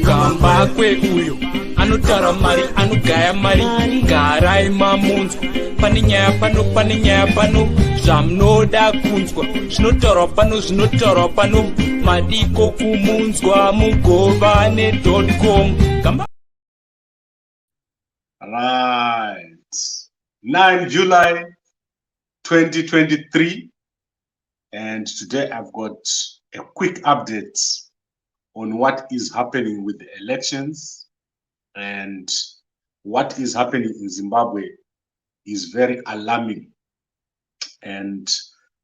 Kambakwe uyo anotara mari anogaya mari garai mamunzwa pane nyaya pano zvamunoda kunzwa zvinotaurwa pano madiko kumunzwa mugovane.com. Right. 9 July 2023, and today I've got a quick update on what is happening with the elections. And what is happening in Zimbabwe is very alarming, and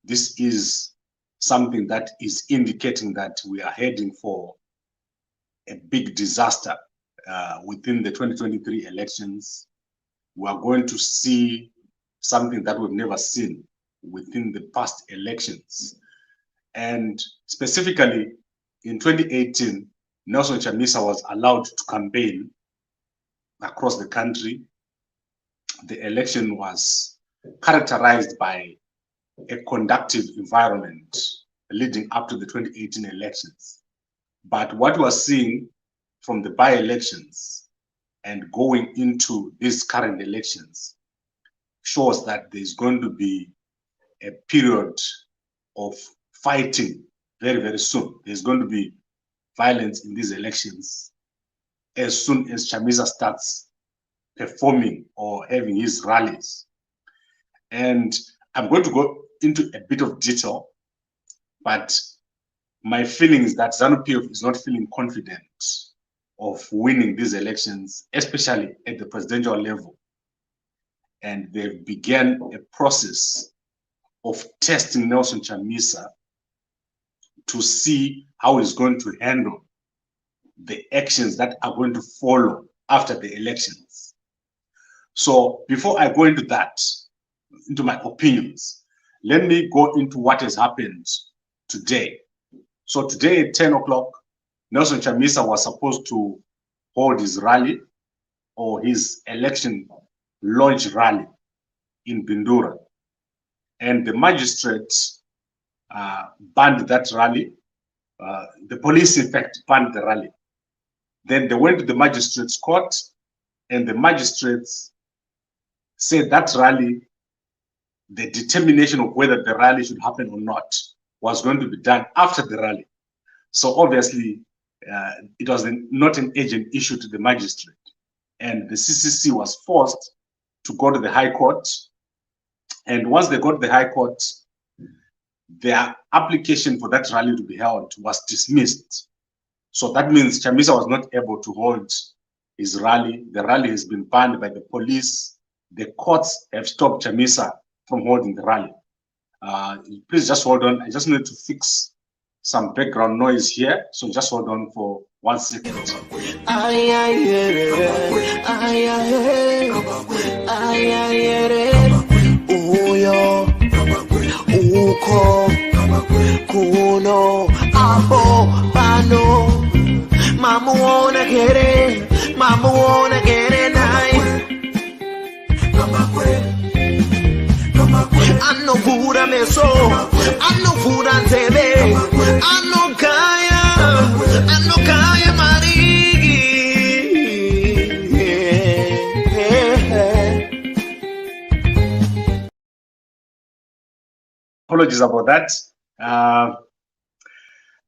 this is something that is indicating that we are heading for a big disaster within the 2023 elections. We are going to see something that we've never seen within the past elections. And specifically in 2018, Nelson Chamisa was allowed to campaign across the country. The election was characterized by a conductive environment leading up to the 2018 elections. But what we're seeing from the by-elections and going into these current elections shows that there's going to be a period of fighting very, very soon. There's going to be violence in these elections as soon as Chamisa starts performing or having his rallies. And I'm going to go into a bit of detail, but my feeling is that ZANU-PF is not feeling confident of winning these elections, especially at the presidential level. And they've begun a process of testing Nelson Chamisa to see how he's going to handle the actions that are going to follow after the elections. So before I go into that, into my opinions, let me go into what has happened today. So today at 10 o'clock, Nelson Chamisa was supposed to hold his rally or his election launch rally in Bindura. And the magistrates banned that rally. The police, in fact, banned the rally. Then they went to the magistrates' court, and the magistrates said that rally, the determination of whether the rally should happen or not, was going to be done after the rally. So obviously, it was not an urgent issue to the magistrate. And the CCC was forced to go to the High Court. And once they got to the High Court, their application for that rally to be held was dismissed. So that means Chamisa was not able to hold his rally. The rally has been banned by the police. The courts have stopped Chamisa from holding the rally. Please just hold on. I just need to fix some background noise here. So just hold on for 1 second. Kuno aho pano mama wanna get it nice. I know food I meso, I know food I tebe, I know kaya marigi. Apologies about that.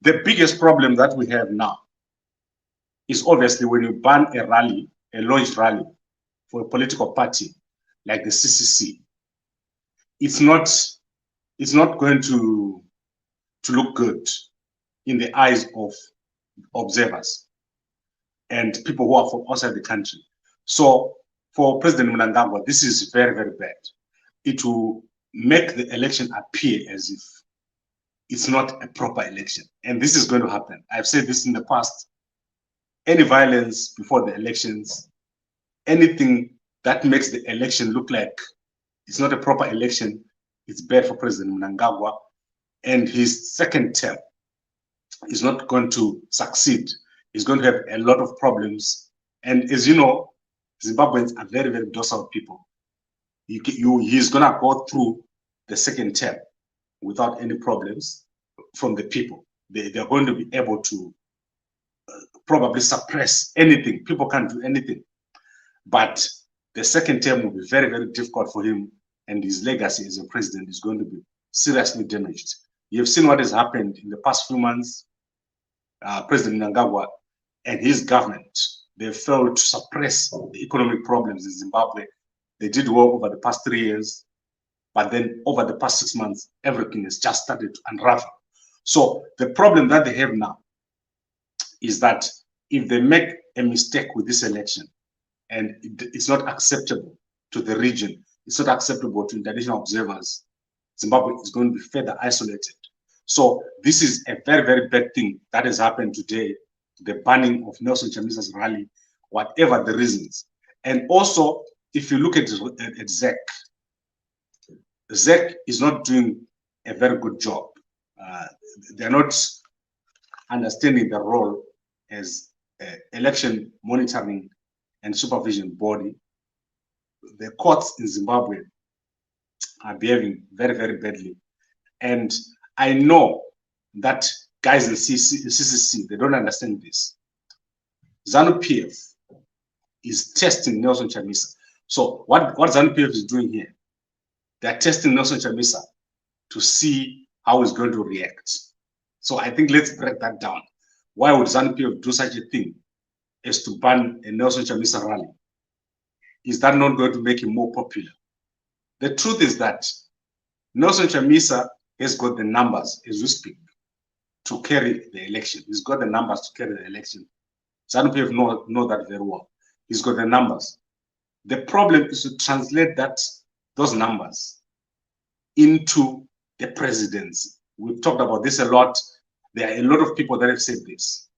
The biggest problem that we have now is obviously when you ban a rally, a launch rally for a political party like the CCC, it's not going to look good in the eyes of observers and people who are from outside the country. So for President Mnangagwa, this is very, very bad. It will make the election appear as if it's not a proper election. And this is going to happen. I've said this in the past. Any violence before the elections, anything that makes the election look like it's not a proper election, it's bad for President Mnangagwa. And his second term is not going to succeed. He's going to have a lot of problems. And as you know, Zimbabweans are very, very docile people. He's going to go through the second term without any problems from the people. They're going to be able to probably suppress anything. People can't do anything. But the second term will be very, very difficult for him, and his legacy as a president is going to be seriously damaged. You've seen what has happened in the past few months. President Mnangagwa and his government, they failed to suppress the economic problems in Zimbabwe. They did well over the past 3 years, but then over the past 6 months, everything has just started to unravel. So the problem that they have now is that if they make a mistake with this election, and it's not acceptable to the region, it's not acceptable to international observers, Zimbabwe is going to be further isolated. So this is a very, very bad thing that has happened today, the banning of Nelson Chamisa's rally, whatever the reasons. And also, if you look at ZEC, ZEC is not doing a very good job. They're not understanding the role as election monitoring and supervision body. The courts in Zimbabwe are behaving very, very badly. And I know that guys in CCC, they don't understand this. ZANU-PF is testing Nelson Chamisa. So what ZANU-PF is doing here, they're testing Nelson Chamisa to see how he's going to react. So I think let's break that down. Why would ZANU-PF do such a thing as to ban a Nelson Chamisa rally? Is that not going to make him more popular? The truth is that Nelson Chamisa has got the numbers, as we speak, to carry the election. He's got the numbers to carry the election. ZANU-PF know that very well. He's got the numbers. The problem is to translate those numbers into the presidency. We've talked about this a lot. There are a lot of people that have said this.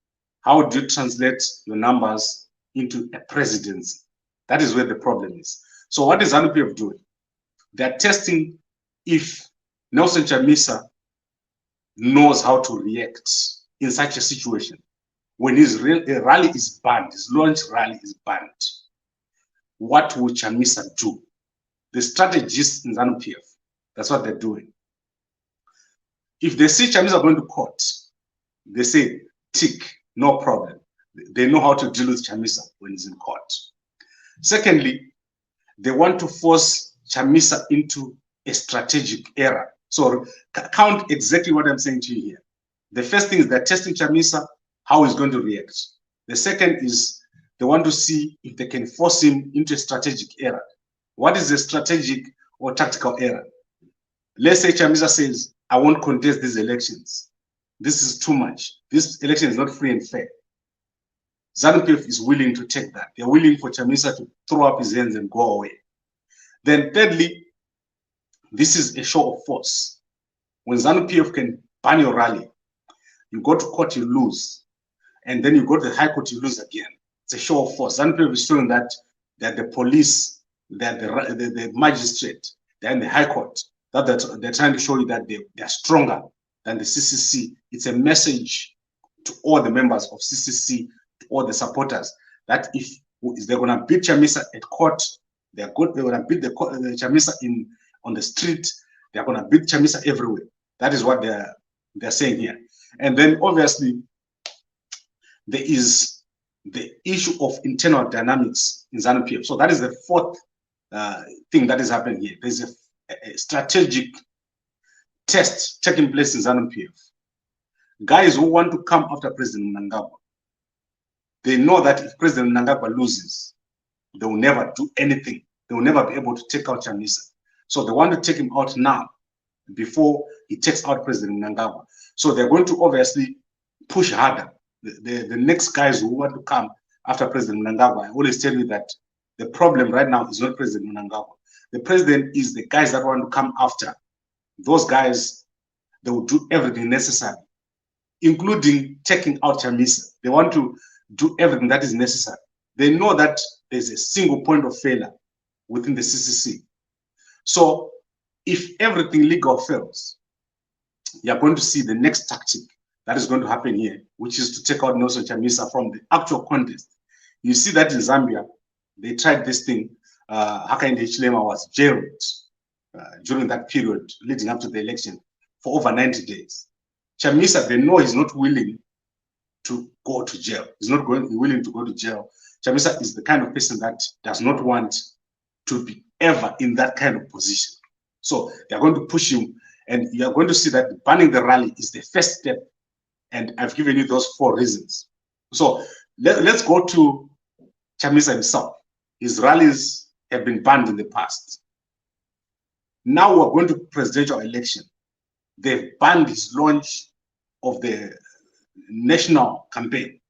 How do you translate your numbers into a presidency? That is where the problem is. So what is ZANU-PF doing? They're testing if Nelson Chamisa knows how to react in such a situation. When his rally is banned, his launch rally is banned, what will Chamisa do? The strategists in ZANU-PF, that's what they're doing. If they see Chamisa going to court, they say, tick, no problem. They know how to deal with Chamisa when he's in court. Secondly, they want to force Chamisa into a strategic error. So count exactly what I'm saying to you here. The first thing is they're testing Chamisa, how he's going to react. The second is they want to see if they can force him into a strategic error. What is a strategic or tactical error? Let's say Chamisa says, I won't contest these elections. This is too much. This election is not free and fair. ZANU-PF is willing to take that. They're willing for Chamisa to throw up his hands and go away. Then thirdly, this is a show of force. When ZANU-PF can ban your rally, you go to court, you lose. And then you go to the high court, you lose again. It's a show of force. ZANU-PF is showing that the police, that the magistrate, they're in the high court, that they're trying to show you that they're stronger than the CCC. It's a message to all the members of CCC, to all the supporters, that if they're going to beat Chamisa at court, they're going to beat the Chamisa on the street, they're going to beat Chamisa everywhere. That is what they're saying here. And then obviously, there is the issue of internal dynamics in ZANU-PF. So that is the fourth thing that is happening here. There's a strategic test taking place in ZANU-PF. Guys who want to come after President Mnangagwa, they know that if President Mnangagwa loses, they will never do anything. They will never be able to take out Chamisa. So they want to take him out now before he takes out President Mnangagwa. So they're going to obviously push harder. The next guys who want to come after President Mnangagwa, I always tell you that the problem right now is not President Mnangagwa. The president is the guys that want to come after. Those guys, they will do everything necessary, including taking out Chamisa. They want to do everything that is necessary. They know that there's a single point of failure within the CCC. So if everything legal fails, you're going to see the next tactic that is going to happen here, which is to take out Nelson Chamisa from the actual contest. You see that in Zambia, they tried this thing. Hakainde Hichilema was jailed during that period leading up to the election for over 90 days. Chamisa, they know he's not willing to go to jail. He's not willing to go to jail. Chamisa is the kind of person that does not want to be ever in that kind of position. So they're going to push him, and you're going to see that banning the rally is the first step. And I've given you those 4 reasons. So let's go to Chamisa himself. His rallies have been banned in the past. Now we're going to presidential election. They've banned his launch of the national campaign.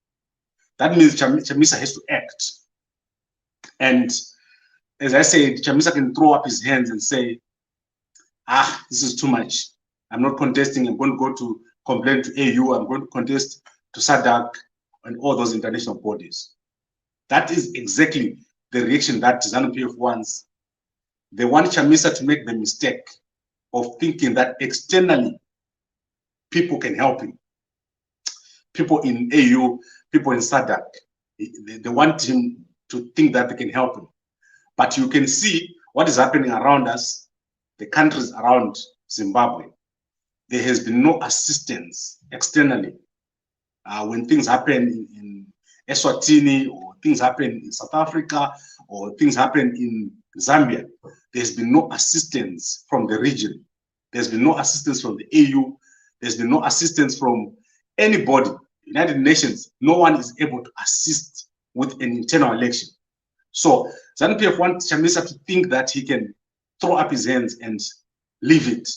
That means Chamisa has to act. And as I said, Chamisa can throw up his hands and say, this is too much. I'm not contesting. I'm going to go to complain to AU. I'm going to contest to SADC and all those international bodies. That is exactly the reaction that ZANU-PF wants. They want Chamisa to make the mistake of thinking that externally people can help him. People in AU, people in SADC, they want him to think that they can help him. But you can see what is happening around us, the countries around Zimbabwe. There has been no assistance externally. When things happen in Eswatini, or things happen in South Africa, or things happen in Zambia, there's been no assistance from the region. There's been no assistance from the AU. There's been no assistance from anybody. United Nations, no one is able to assist with an internal election. So ZANU-PF wants Chamisa to think that he can throw up his hands and leave it.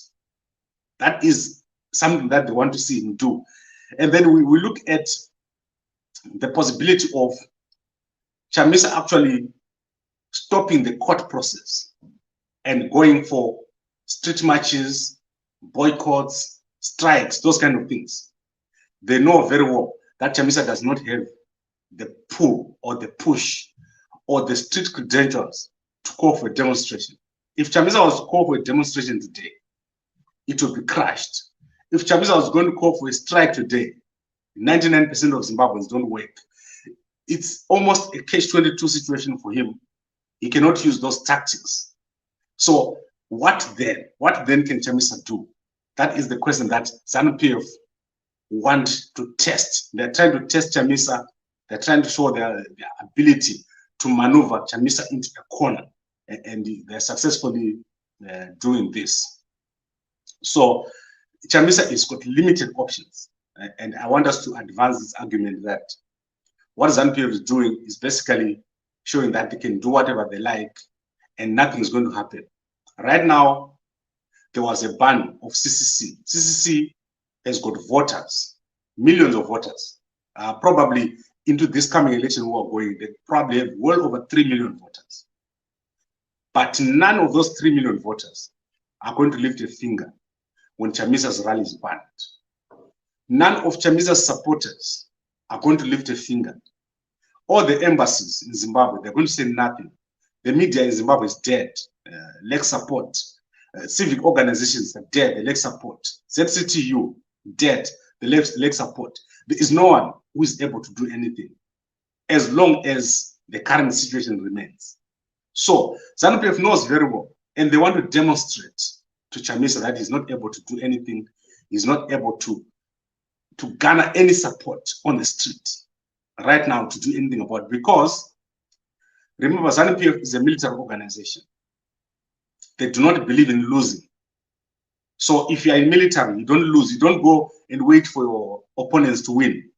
That is something that they want to see him do. And then we look at the possibility of Chamisa actually stopping the court process and going for street marches, boycotts, strikes, those kind of things. They know very well that Chamisa does not have the pull or the push or the street credentials to call for a demonstration. If Chamisa was to call for a demonstration today, it would be crushed. If Chamisa was going to call for a strike today, 99% of Zimbabweans don't work. It's almost a catch-22 situation for him. He cannot use those tactics. So what then? What then can Chamisa do? That is the question that ZANU-PF want to test. They're trying to test Chamisa. They're trying to show their ability to maneuver Chamisa into a corner. And they're successfully doing this. So Chamisa has got limited options. And I want us to advance this argument that what ZANU-PF is doing is basically showing that they can do whatever they like and nothing is going to happen. Right now, there was a ban of CCC. CCC has got voters, millions of voters. Probably into this coming election we are going, they probably have well over 3 million voters. But none of those 3 million voters are going to lift a finger when Chamisa's rally is banned. None of Chamisa's supporters are going to lift a finger. All the embassies in Zimbabwe, they're going to say nothing. The media in Zimbabwe is dead, lack support. Civic organizations are dead, they lack support. ZCTU, dead, they lack support. There is no one who is able to do anything as long as the current situation remains. So ZANU-PF knows very well, and they want to demonstrate to Chamisa that he's not able to do anything. He's not able to garner any support on the street right now to do anything about it. Because remember, ZANU-PF is a military organization. They do not believe in losing. So if you are in military, you don't lose. You don't go and wait for your opponents to win.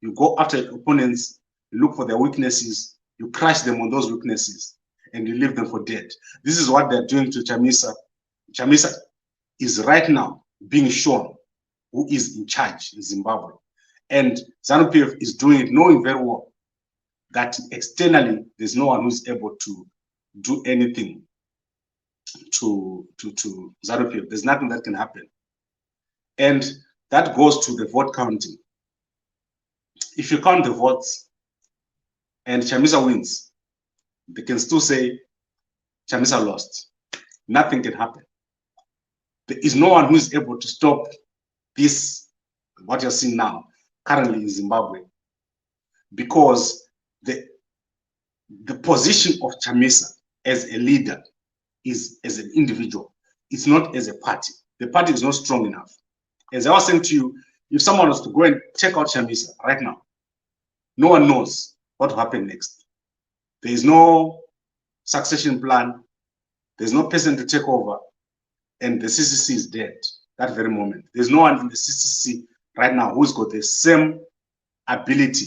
You go after your opponents, you look for their weaknesses, you crush them on those weaknesses, and you leave them for dead. This is what they're doing to Chamisa. Chamisa is right now being shown who is in charge in Zimbabwe. And ZANU-PF is doing it knowing very well that externally there's no one who's able to do anything to ZANU-PF. There's nothing that can happen. And that goes to the vote counting. If you count the votes and Chamisa wins, they can still say Chamisa lost. Nothing can happen. There is no one who is able to stop this, what you're seeing now, currently in Zimbabwe, because the position of Chamisa as a leader is as an individual. It's not as a party. The party is not strong enough. As I was saying to you, if someone was to go and check out Chamisa right now, no one knows what will happen next. There is no succession plan. There's no person to take over. And the CCC is dead that very moment. There's no one in the CCC right now who's got the same ability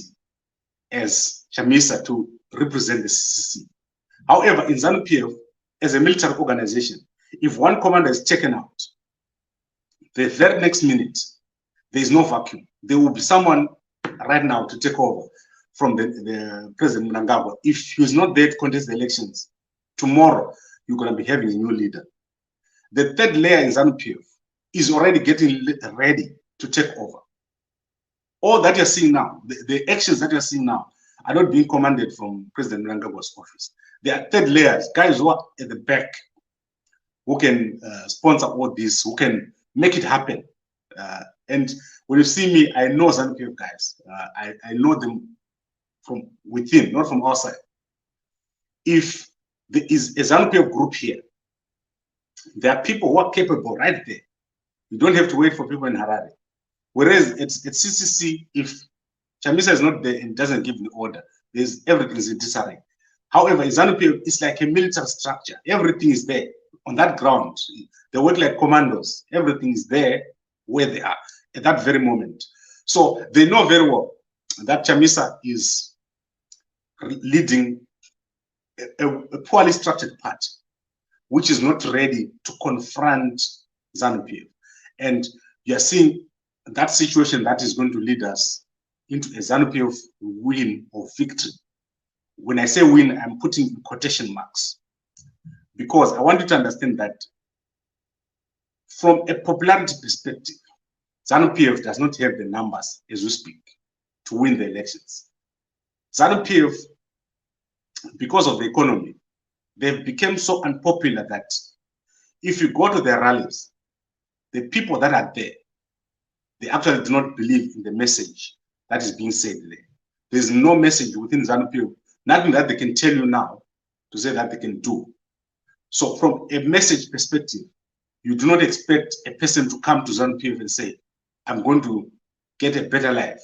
as Chamisa to represent the CCC. However, in ZANU-PF, as a military organization, if one commander is taken out, the very next minute, there is no vacuum. There will be someone right now to take over from the President Mnangagwa. If he's not there to contest the elections, tomorrow you're going to be having a new leader. The third layer in ZANU-PF is already getting ready to take over. All that you're seeing now, the actions that you're seeing now, are not being commanded from President Mnangagwa's office. There are third layers, guys who are at the back, who can sponsor all this, who can make it happen. And when you see me, I know ZANU-PF guys. I know them from within, not from outside. If there is a ZANU-PF group here, there are people who are capable right there. You don't have to wait for people in Harare. Whereas at CCC, if Chamisa is not there and doesn't give the order, there's everything is in disarray. However, in ZANU-PF, it's like a military structure. Everything is there on that ground. They work like commandos. Everything is there where they are at that very moment. So they know very well that Chamisa is leading a poorly structured party, which is not ready to confront ZANU-PF. And you are seeing that situation that is going to lead us into a ZANU-PF win or victory. When I say win, I'm putting in quotation marks, because I want you to understand that from a popularity perspective, ZANU-PF does not have the numbers as we speak to win the elections. ZANU-PF, because of the economy, they've become so unpopular that if you go to their rallies, the people that are there, they actually do not believe in the message that is being said there. There's no message within ZANU-PF, nothing that they can tell you now to say that they can do. So from a message perspective, you do not expect a person to come to ZANU-PF and say, I'm going to get a better life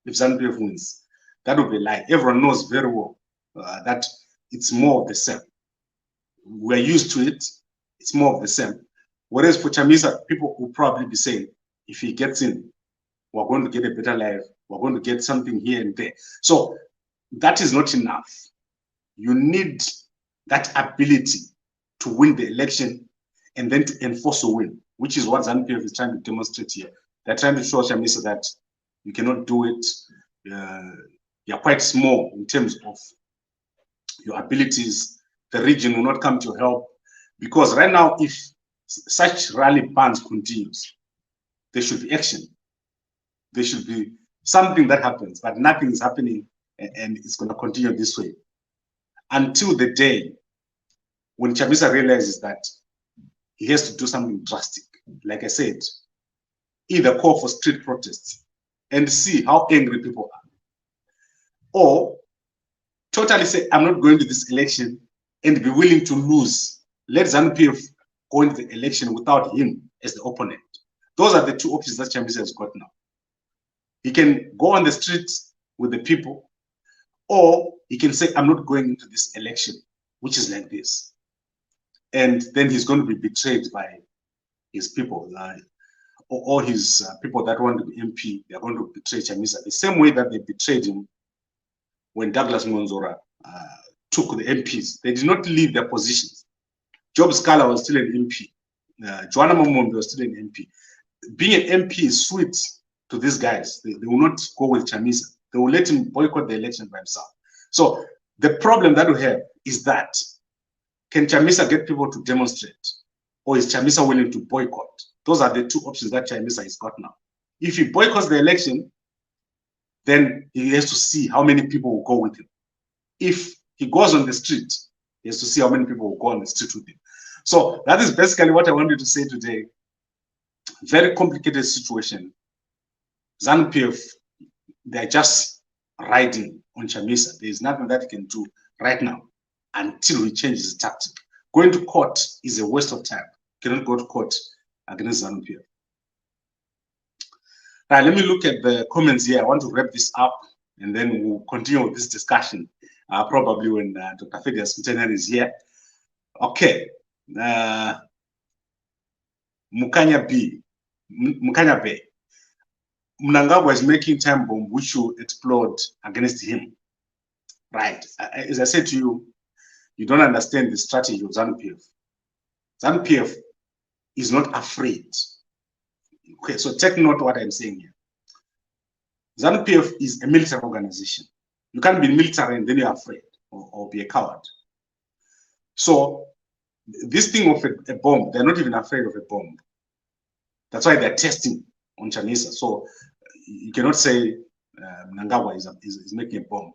if ZANU-PF wins. That would be a lie. Everyone knows very well that it's more of the same. We're used to it. It's more of the same. Whereas for Chamisa, people will probably be saying, if he gets in, we're going to get a better life. We're going to get something here and there. So that is not enough. You need that ability to win the election and then to enforce a win, which is what ZANU-PF is trying to demonstrate here. They're trying to show Chamisa that you cannot do it. You're quite small in terms of your abilities. The region will not come to help, because right now, if such rally bans continues, there should be action. There should be something that happens, but nothing is happening, and it's going to continue this way until the day when Chamisa realizes that he has to do something drastic. Like I said, either call for street protests and see how angry people are, or totally say, I'm not going to this election and be willing to lose. Let ZANU-PF go into the election without him as the opponent. Those are the two options that Chamisa has got now. He can go on the streets with the people, or he can say, I'm not going into this election, which is like this. And then he's going to be betrayed by his people, or his people that want to be MP. They're going to betray Chamisa the same way that they betrayed him when Douglas Monzora took the MPs. They did not leave their positions. Job Scala was still an MP. Joanna Momombe was still an MP. Being an MP is sweet to these guys. They will not go with Chamisa. They will let him boycott the election by himself. So the problem that we have is that, can Chamisa get people to demonstrate, or is Chamisa willing to boycott? Those are the two options that Chamisa has got now. If he boycotts the election, then he has to see how many people will go with him. If he goes on the street, he has to see how many people will go on the street with him. So that is basically what I wanted to say today. Very complicated situation. ZANU-PF, they're just riding on Chamisa. There is nothing that he can do right now until he changes his tactic. Going to court is a waste of time. You cannot go to court against ZANU-PF. Now, let me look at the comments here. I want to wrap this up, and then we'll continue with this discussion, probably when Dr. Fedias Mtener is here. Okay. Mukanya B. Mukanya Bay. Mnangagwa is making time bomb which will explode against him. Right. As I said to you, you don't understand the strategy of ZANU-PF. ZANU-PF is not afraid. Okay, so take note what I'm saying here. ZANU-PF is a military organization. You can't be military and then you're afraid or be a coward. So this thing of a bomb, they're not even afraid of a bomb. That's why they're testing on Chamisa. So you cannot say Mnangagwa is making a bomb.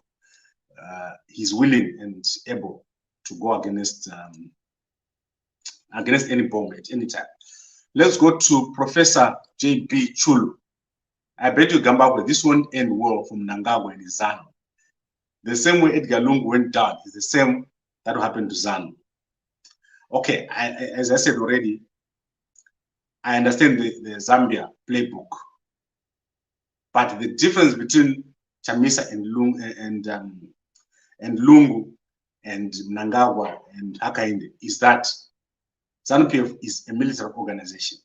He's willing and able to go against any bomb at any time. Let's go to Professor J.B. Chulu. I bet you Zimbabwe, this won't end well from Mnangagwa and his ZANU. The same way Edgar Lungu went down is the same that will happen to ZANU. Okay, as I said already, I understand the Zambia playbook, but the difference between Chamisa and Lungu and Mnangagwa and Hakainde is that ZANU-PF is a military organization.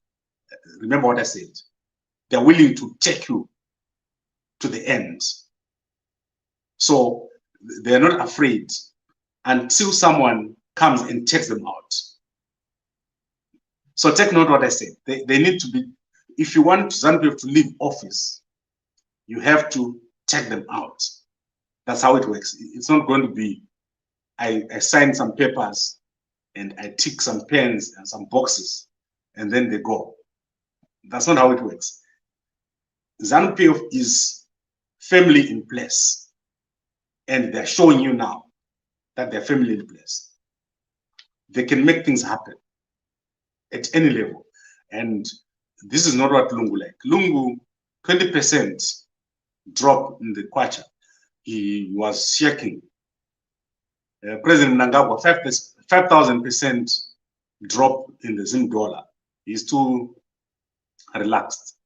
Remember what I said. They're willing to take you to the end. So they're not afraid until someone comes and takes them out. So take note what I said. They need to be, if you want ZANU-PF to leave office, you have to take them out. That's how it works. It's not going to be, I sign some papers and I tick some pens and some boxes and then they go. That's not how it works. ZANU-PF is firmly in place, and they're showing you now that they're firmly in place. They can make things happen at any level, and this is not what Lungu like. Lungu, 20% drop in the kwacha. He was shaking. President Mnangagwa, 5,000% drop in the Zim dollar. He's too relaxed.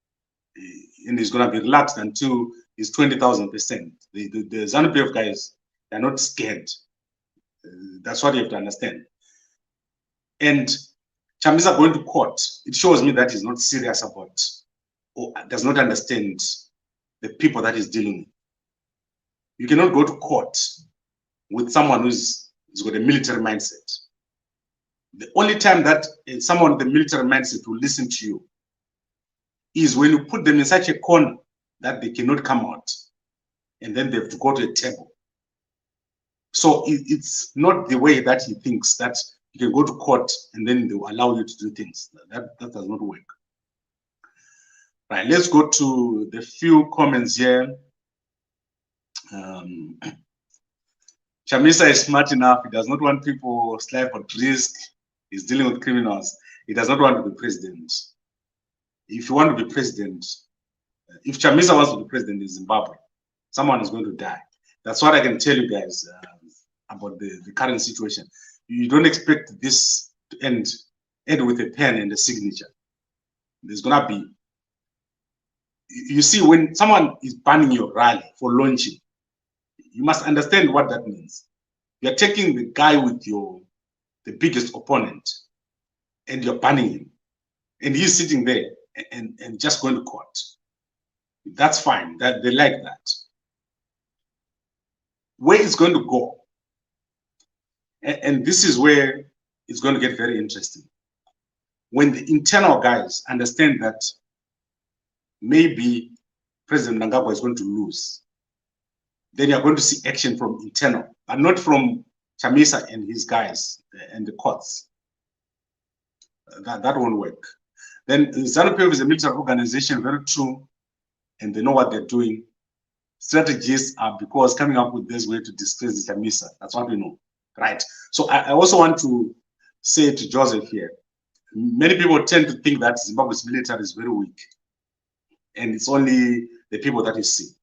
And he's going to be relaxed until it's 20,000%. The ZANU-PF guys, they're not scared. That's what you have to understand. And Chamisa going to court, it shows me that he's not serious about or does not understand the people that he's dealing with. You cannot go to court with someone who's got a military mindset. The only time that someone with a military mindset will listen to you is when you put them in such a corner that they cannot come out, and then they have to go to a table. So it's not the way that he thinks that you can go to court and then they will allow you to do things. That does not work. Right, let's go to the few comments here. Chamisa is smart enough. He does not want people life at risk. He's dealing with criminals. He does not want to be president. If you want to be president, if Chamisa wants to be president in Zimbabwe, someone is going to die. That's what I can tell you guys about the current situation. You don't expect this to end with a pen and a signature. There's gonna be, you see, when someone is banning your rally for launching, you must understand what that means. You're taking the guy with the biggest opponent and you're banning him. And he's sitting there and just going to court. That's fine. That they like that. Where it's going to go, and this is where it's going to get very interesting. When the internal guys understand that maybe President Mnangagwa is going to lose, then you're going to see action from internal, but not from Chamisa and his guys and the courts. That won't work. Then ZANU-PF is a military organization, very true, and they know what they're doing. Strategies are because coming up with this way to disgrace the Chamisa. That's what we know, right? So I also want to say to Joseph here, many people tend to think that Zimbabwe's military is very weak, and it's only the people that you see.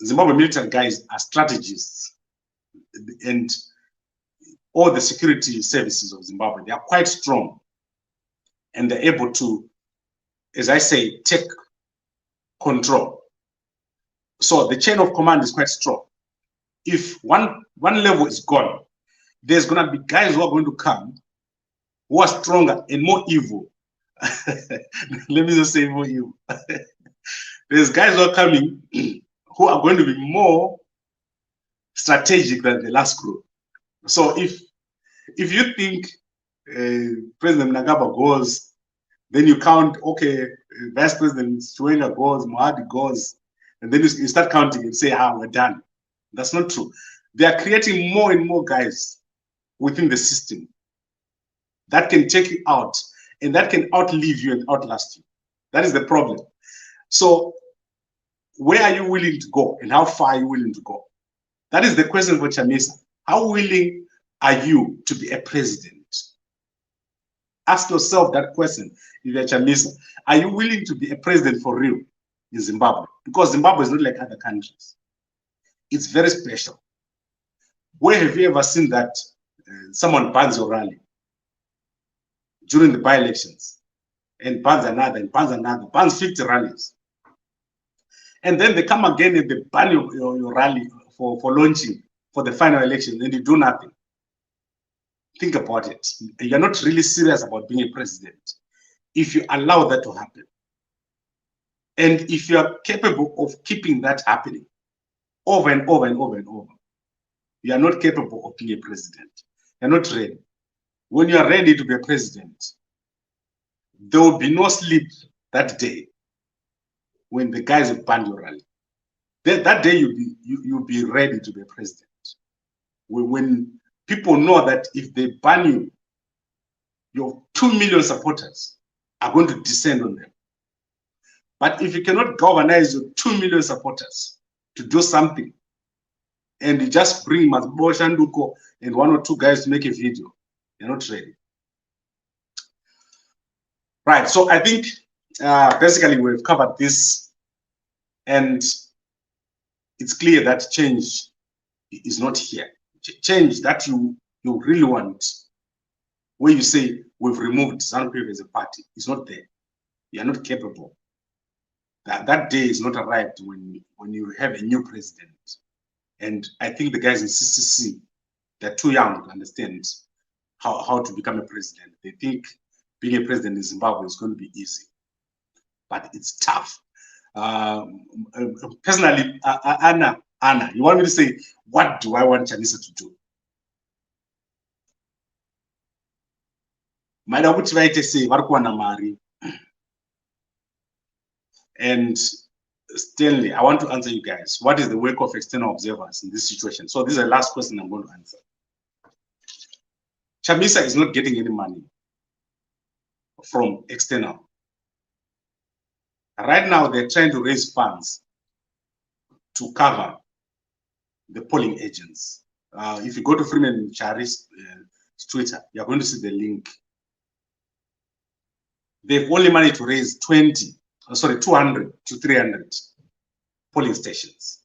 Zimbabwe military guys are strategists, and all the security services of Zimbabwe, they are quite strong. And they're able to, as I say, take control. So the chain of command is quite strong. If one level is gone, there's going to be guys who are going to come who are stronger and more evil. Let me just say more evil. There's guys who are coming who are going to be more strategic than the last group. So if you think President Nagaba goes, then you count, okay, Vice President Chiwenga goes, Mohadi goes, and then you start counting and say, we're done. That's not true. They are creating more and more guys within the system that can take you out and that can outlive you and outlast you. That is the problem. So where are you willing to go and how far are you willing to go? That is the question for Chamisa. How willing are you to be a president? Ask yourself that question if you're Chamisa. Are you willing to be a president for real in Zimbabwe? Because Zimbabwe is not like other countries. It's very special. Where have you ever seen that someone bans your rally during the by-elections and bans another and bans another, bans 50 rallies? And then they come again and they ban your rally for launching for the final election and you do nothing. Think about it. You're not really serious about being a president if you allow that to happen. And if you are capable of keeping that happening over and over and over and over, you are not capable of being a president. You're not ready. When you are ready to be a president, there will be no sleep that day when the guys have banned your rally. That day you'll be ready to be a president. When people know that if they ban you, your 2 million supporters are going to descend on them. But if you cannot galvanize your 2 million supporters to do something, and you just bring Mazbo Shanduko and 1 or 2 guys to make a video, you're not ready. Right, so I think basically we've covered this, and it's clear that change is not here. Change that you really want, where you say we've removed ZANU-PF as a party, is not there. You are not capable. That day is not arrived when you have a new president. And I think the guys in CCC, they're too young to understand how to become a president. They think being a president in Zimbabwe is going to be easy, but it's tough. Personally, Anna, you want me to say, what do I want Chamisa to do? And Stanley, I want to answer you guys. What is the work of external observers in this situation? So this is the last question I'm going to answer. Chamisa is not getting any money from external. Right now, they're trying to raise funds to cover the polling agents. If you go to Freeman Chari's Twitter, you're going to see the link. They've only managed to raise 200 to 300 polling stations.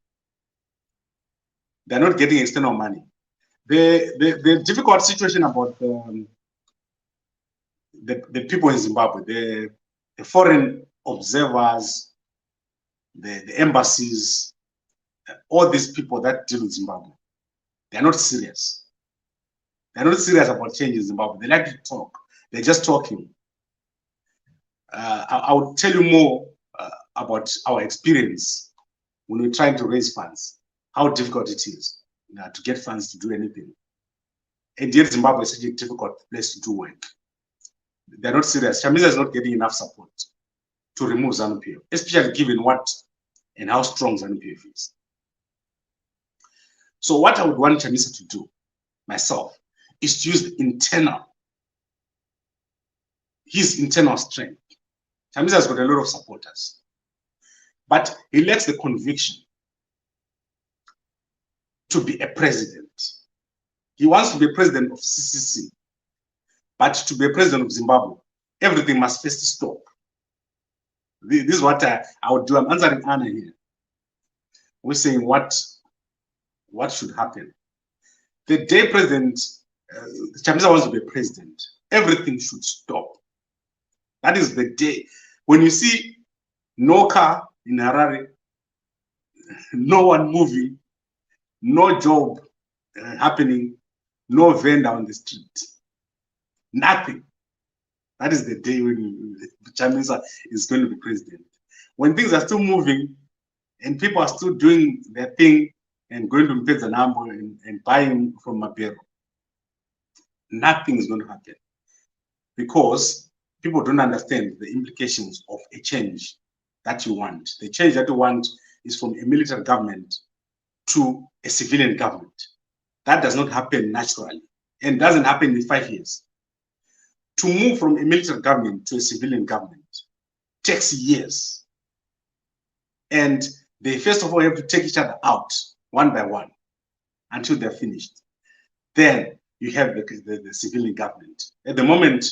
They're not getting external money. The difficult situation about the people in Zimbabwe, the foreign observers, the embassies, all these people that deal with Zimbabwe, they're not serious. They're not serious about change in Zimbabwe. They like to talk. They're just talking. I will tell you more about our experience when we're trying to raise funds, how difficult it is to get funds to do anything. And yet Zimbabwe is such a difficult place to do work. They're not serious. Chamisa is not getting enough support to remove ZANU-PF, especially given what and how strong ZANU-PF is. So what I would want Chamisa to do, myself, is to use his internal strength. Chamisa has got a lot of supporters, but he lacks the conviction to be a president. He wants to be a president of CCC, but to be a president of Zimbabwe, everything must first stop. This is what I would do. I'm answering Anna here. We're saying what should happen. The day President Chamisa wants to be president, everything should stop. That is the day when you see no car in Harare, no one moving, no job happening, no vendor on the street, nothing. That is the day when Chamisa is going to be president. When things are still moving and people are still doing their thing and going to Mpezanambo and buying from Mapero, nothing is going to happen because people don't understand the implications of a change that you want. The change that you want is from a military government to a civilian government. That does not happen naturally and doesn't happen in 5 years. To move from a military government to a civilian government takes years. And they first of all have to take each other out one by one until they're finished. Then you have the civilian government. At the moment,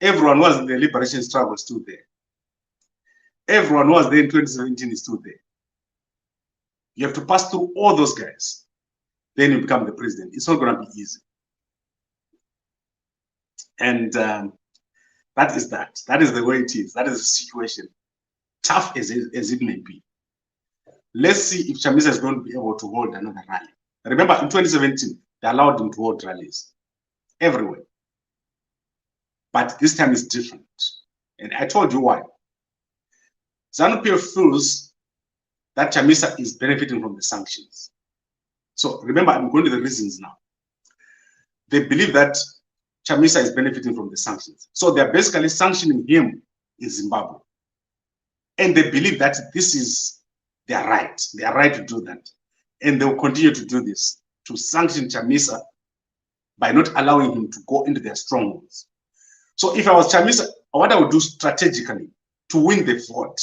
everyone who was in the liberation struggle is still there. Everyone who was there in 2017 is still there. You have to pass through all those guys. Then you become the president. It's not going to be easy. And that is that. That is the way it is. That is the situation. Tough as it may be. Let's see if Chamisa is going to be able to hold another rally. Remember, in 2017, they allowed him to hold rallies everywhere. But this time is different. And I told you why. ZANU-PF feels that Chamisa is benefiting from the sanctions. So remember, I'm going to the reasons now. They believe that Chamisa is benefiting from the sanctions. So they're basically sanctioning him in Zimbabwe. And they believe that this is their right. They are right to do that. And they will continue to do this, to sanction Chamisa by not allowing him to go into their strongholds. So if I was Chamisa, what I would do strategically to win the vote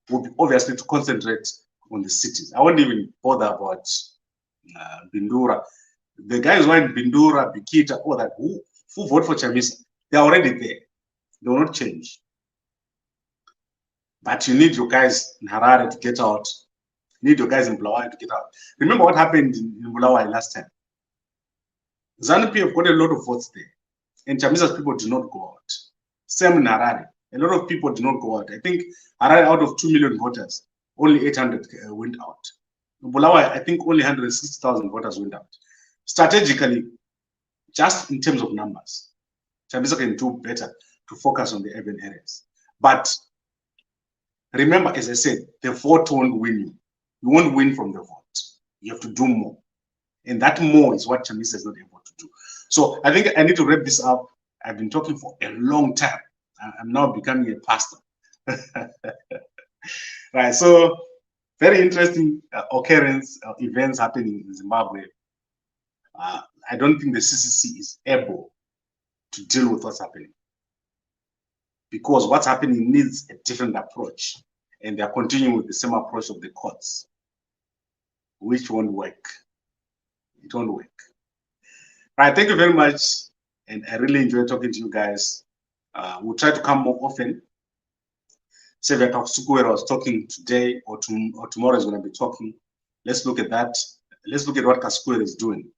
would be obviously to concentrate on the cities. I wouldn't even bother about Bindura. The guys who are in Bindura, Bikita, all that, who vote for Chamisa, they're already there. They will not change. But you need your guys in Harare to get out. You need your guys in Bulawayo to get out. Remember what happened in Bulawayo last time? ZANU-PF got a lot of votes there. And Chamisa's people did not go out. Same in Harare. A lot of people did not go out. I think Harare, out of 2 million voters, only 800 went out. In Bulawayo, I think only 160,000 voters went out. Strategically, just in terms of numbers, Chamisa can do better to focus on the urban areas. But remember, as I said, the vote won't win you. You won't win from the vote. You have to do more. And that more is what Chamisa is not able to do. So I think I need to wrap this up. I've been talking for a long time. I'm now becoming a pastor. Right, so very interesting occurrence, events happening in Zimbabwe. I don't think the CCC is able to deal with what's happening, because what's happening needs a different approach, and they're continuing with the same approach of the courts, which won't work. It won't work. All right, thank you very much, and I really enjoyed talking to you guys. We'll try to come more often. Sevia Kakusukuwera was talking today, or tomorrow is going to be talking. Let's look at that. Let's look at what Kasukuwera is doing,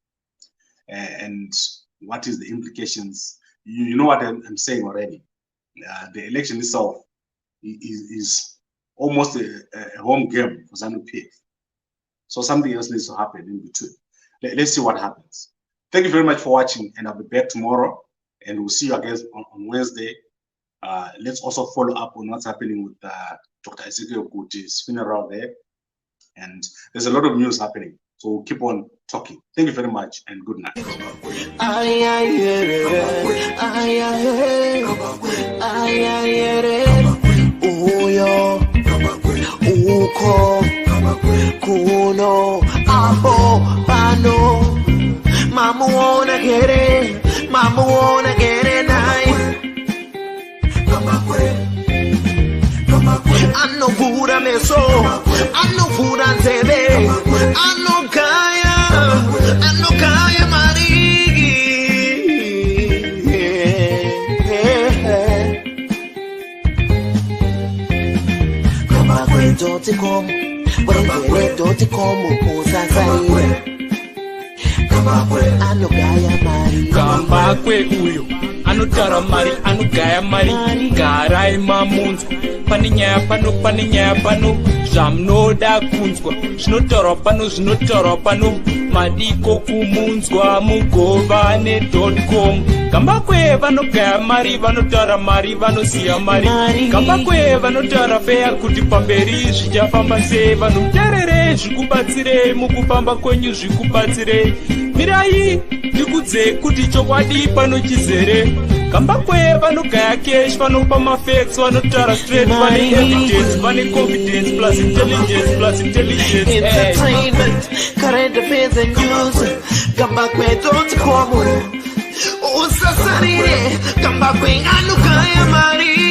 and what is the implications. You know what I'm saying already. The election itself is almost a home game for ZANU-PF. So something else needs to happen in between. Let's see what happens. Thank you very much for watching, and I'll be back tomorrow, and we'll see you again on Wednesday. Let's also follow up on what's happening with Dr. Ezekiel Kuti's funeral there. And there's a lot of news happening. So we'll keep on talking. Thank you very much, and good night. Mama wanna get it, mama wanna get it nice. I know food I miss, I know food I say, I know Kaya Marigi. Come back, don't come, when don't come, anogaya mari. Zimbabwe uyo anotara mari anogaya mari. Garai mamunzwa pane nyaya pano zvamunoda kunzwa. Zvinotaurwa pano madiko kumunzwa mugovane.com. Zimbabwe vanogaya mari, vanotara mari, vanosiya mari. Zimbabwe vanotara feya kuti pamberi zvichafamba sei. Vanhu terere zvikubatsirei mukufamba kwenyu zvikubatsirei. Mirai ndikudze kuti chokwadi pano chizere. Zimbabwe vanogaya cash, vanopa mafacts, vanotara straight, vane evidence, vane confidence plus intelligence. Entertainment, current affairs and news. Zimbabwe don't come. Usasarire, Zimbabwe anogaya mari.